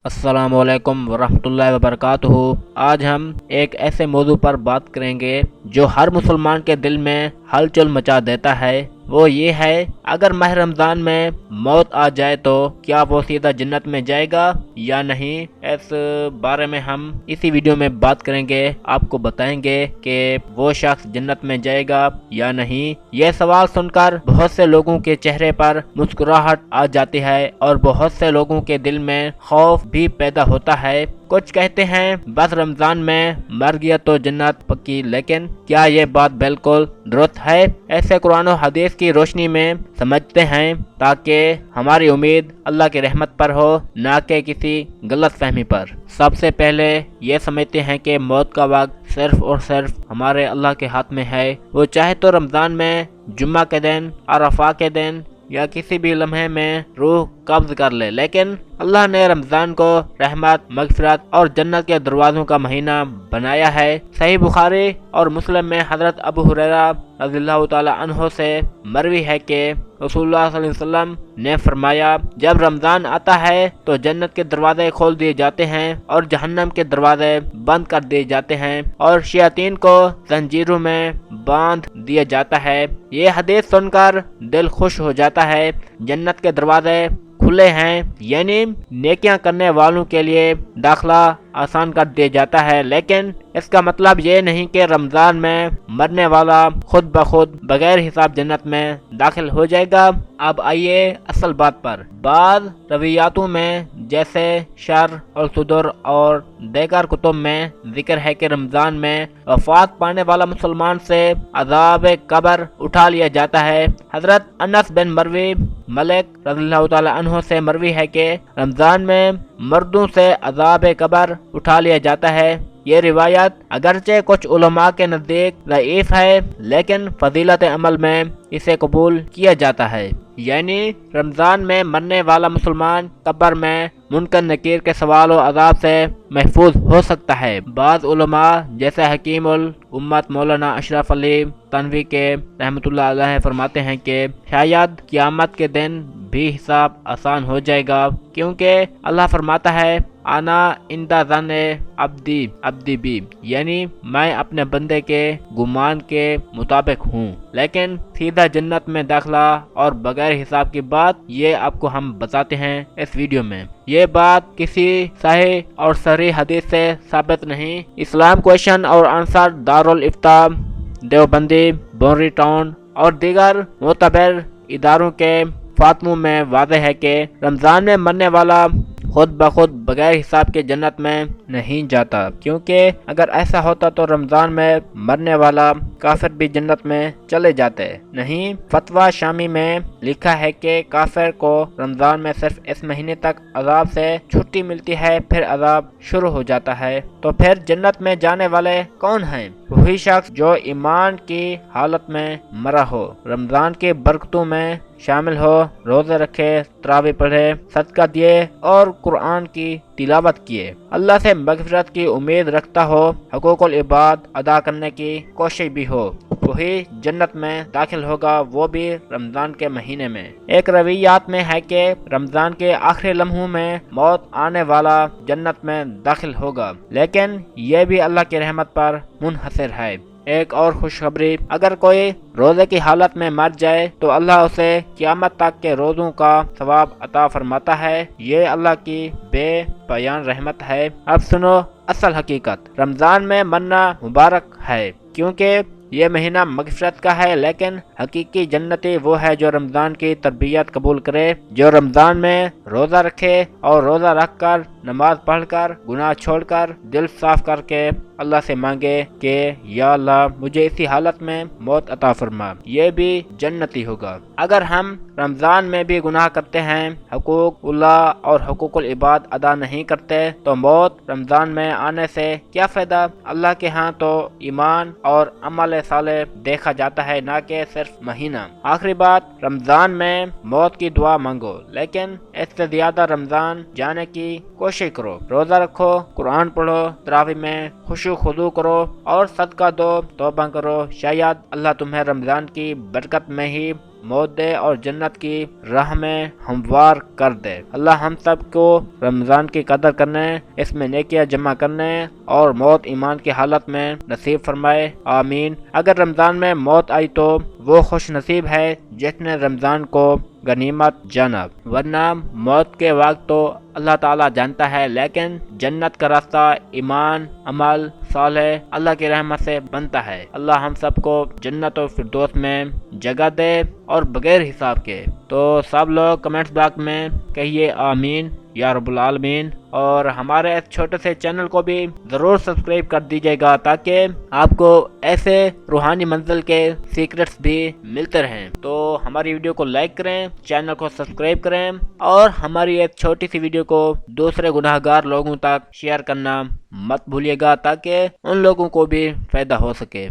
السلام علیکم ورحمۃ اللہ وبرکاتہ۔ آج ہم ایک ایسے موضوع پر بات کریں گے جو ہر مسلمان کے دل میں ہلچل مچا دیتا ہے۔ وہ یہ ہے، اگر ماہ رمضان میں موت آ جائے تو کیا وہ سیدھا جنت میں جائے گا یا نہیں؟ اس بارے میں ہم اسی ویڈیو میں بات کریں گے، آپ کو بتائیں گے کہ وہ شخص جنت میں جائے گا یا نہیں۔ یہ سوال سن کر بہت سے لوگوں کے چہرے پر مسکراہٹ آ جاتی ہے اور بہت سے لوگوں کے دل میں خوف بھی پیدا ہوتا ہے۔ کچھ کہتے ہیں بس رمضان میں مر گیا تو جنت پکی، لیکن کیا یہ بات بالکل درست ہے؟ ایسے قرآن و حدیث کی روشنی میں سمجھتے ہیں تاکہ ہماری امید اللہ کی رحمت پر ہو، نہ کہ کسی غلط فہمی پر۔ سب سے پہلے یہ سمجھتے ہیں کہ موت کا وقت صرف اور صرف ہمارے اللہ کے ہاتھ میں ہے۔ وہ چاہے تو رمضان میں جمعہ کے دن، عرفہ کے دن یا کسی بھی لمحے میں روح قبض کر لے، لیکن اللہ نے رمضان کو رحمت، مغفرت اور جنت کے دروازوں کا مہینہ بنایا ہے۔ صحیح بخاری اور مسلم میں حضرت ابو ہریرہ رضی اللہ تعالی عنہ سے مروی ہے کہ رسول اللہ صلی اللہ علیہ وسلم نے فرمایا، جب رمضان آتا ہے تو جنت کے دروازے کھول دیے جاتے ہیں اور جہنم کے دروازے بند کر دیے جاتے ہیں اور شیاطین کو زنجیروں میں باندھ دیا جاتا ہے۔ یہ حدیث سن کر دل خوش ہو جاتا ہے۔ جنت کے دروازے کھلے ہیں، یعنی نیکیاں کرنے والوں کے لیے داخلہ آسان کر دیا جاتا ہے، لیکن اس کا مطلب یہ نہیں کہ رمضان میں مرنے والا خود بخود بغیر حساب جنت میں داخل ہو جائے گا۔ اب آئیے اصل بات پر۔ بعض روایاتوں میں جیسے شرح الصدور اور دیگر کتب میں ذکر ہے کہ رمضان میں وفات پانے والا مسلمان سے عذاب قبر اٹھا لیا جاتا ہے۔ حضرت انس بن مالک رضی اللہ تعالی عنہ سے مروی ہے کہ رمضان میں مردوں سے عذاب قبر اٹھا لیا جاتا ہے۔ یہ روایت اگرچہ کچھ علماء کے نزدیک ضعیف ہے، لیکن فضیلت عمل میں اسے قبول کیا جاتا ہے، یعنی رمضان میں مرنے والا مسلمان قبر میں منکر نکیر کے سوال و عذاب سے محفوظ ہو سکتا ہے۔ بعض علماء جیسے حکیم الامت مولانا اشرف علی تنوی کے رحمۃ اللہ علیہ فرماتے ہیں کہ شاید قیامت کے دن بھی حساب آسان ہو جائے گا، کیونکہ اللہ فرماتا ہے، انا عند ظن عبدی بی، یعنی میں اپنے بندے کے گمان کے مطابق ہوں۔ لیکن سیدھا جنت میں داخلہ اور بغیر حساب کی بات یہ آپ کو ہم بتاتے ہیں اس ویڈیو میں۔ یہ بات کسی صحیح اور صریح حدیث سے ثابت نہیں۔ اسلام کویشن اور آنسر دارالافتاء دیوبندی، بونری ٹاؤن اور دیگر معتبر اداروں کے فاتموں میں واضح ہے کہ رمضان میں مرنے والا خود بخود بغیر حساب کے جنت میں نہیں جاتا، کیونکہ اگر ایسا ہوتا تو رمضان میں مرنے والا کافر بھی جنت میں چلے جاتے۔ نہیں، فتویٰ شامی میں لکھا ہے کہ کافر کو رمضان میں صرف اس مہینے تک عذاب سے چھٹی ملتی ہے، پھر عذاب شروع ہو جاتا ہے۔ تو پھر جنت میں جانے والے کون ہیں؟ وہی شخص جو ایمان کی حالت میں مرا ہو، رمضان کی برکتوں میں شامل ہو، روزے رکھے، تراویح پڑھے، صدقہ دیے اور قرآن کی تلاوت کیے، اللہ سے مغفرت کی امید رکھتا ہو، حقوق العباد ادا کرنے کی کوشش بھی ہو، وہی جنت میں داخل ہوگا، وہ بھی رمضان کے مہینے میں۔ ایک روایات میں ہے کہ رمضان کے آخری لمحوں میں موت آنے والا جنت میں داخل ہوگا، لیکن یہ بھی اللہ کی رحمت پر منحصر ہے۔ ایک اور خوشخبری، اگر کوئی روزے کی حالت میں مر جائے تو اللہ اسے قیامت تک کے روزوں کا ثواب عطا فرماتا ہے۔ یہ اللہ کی بے پایان رحمت ہے۔ اب سنو اصل حقیقت۔ رمضان میں مرنا مبارک ہے، کیونکہ یہ مہینہ مغفرت کا ہے، لیکن حقیقی جنتی وہ ہے جو رمضان کی تربیت قبول کرے، جو رمضان میں روزہ رکھے اور روزہ رکھ کر، نماز پڑھ کر، گناہ چھوڑ کر، دل صاف کر کے اللہ سے مانگے کہ یا اللہ مجھے اسی حالت میں موت عطا فرما، یہ بھی جنتی ہوگا۔ اگر ہم رمضان میں بھی گناہ کرتے ہیں، حقوق اللہ اور حقوق العباد ادا نہیں کرتے، تو موت رمضان میں آنے سے کیا فائدہ؟ اللہ کے ہاں تو ایمان اور عمل صالح دیکھا جاتا ہے، نہ کہ صرف مہینہ۔ آخری بات، رمضان میں موت کی دعا مانگو، لیکن اس سے زیادہ رمضان جانے کی کوشش کرو۔ روزہ رکھو، قرآن پڑھو، تراویح میں خشوع خضوع کرو اور صدقہ دو، توبہ کرو، شاید اللہ تمہیں رمضان کی برکت میں ہی موت دے اور جنت کی راہ میں ہموار کر دے۔ اللہ ہم سب کو رمضان کی قدر کرنے، اس میں نیکیاں جمع کرنے اور موت ایمان کی حالت میں نصیب فرمائے، آمین۔ اگر رمضان میں موت آئی تو وہ خوش نصیب ہے جس نے رمضان کو غنیمت جانا، ورنہ موت کے وقت تو اللہ تعالیٰ جانتا ہے، لیکن جنت کا راستہ ایمان، عمل صالح اللہ کی رحمت سے بنتا ہے۔ اللہ ہم سب کو جنت و فردوس میں جگہ دے اور بغیر حساب کے۔ تو سب لوگ کمنٹس باکس میں کہیے آمین یا رب العالمین، اور ہمارے اس چھوٹے سے چینل کو بھی ضرور سبسکرائب کر دیجیے گا تاکہ آپ کو ایسے روحانی منزل کے سیکرٹس بھی ملتے رہیں۔ تو ہماری ویڈیو کو لائک کریں، چینل کو سبسکرائب کریں اور ہماری ایک چھوٹی سی ویڈیو کو دوسرے گناہ گار لوگوں تک شیئر کرنا مت بھولیے گا تاکہ ان لوگوں کو بھی فائدہ ہو سکے۔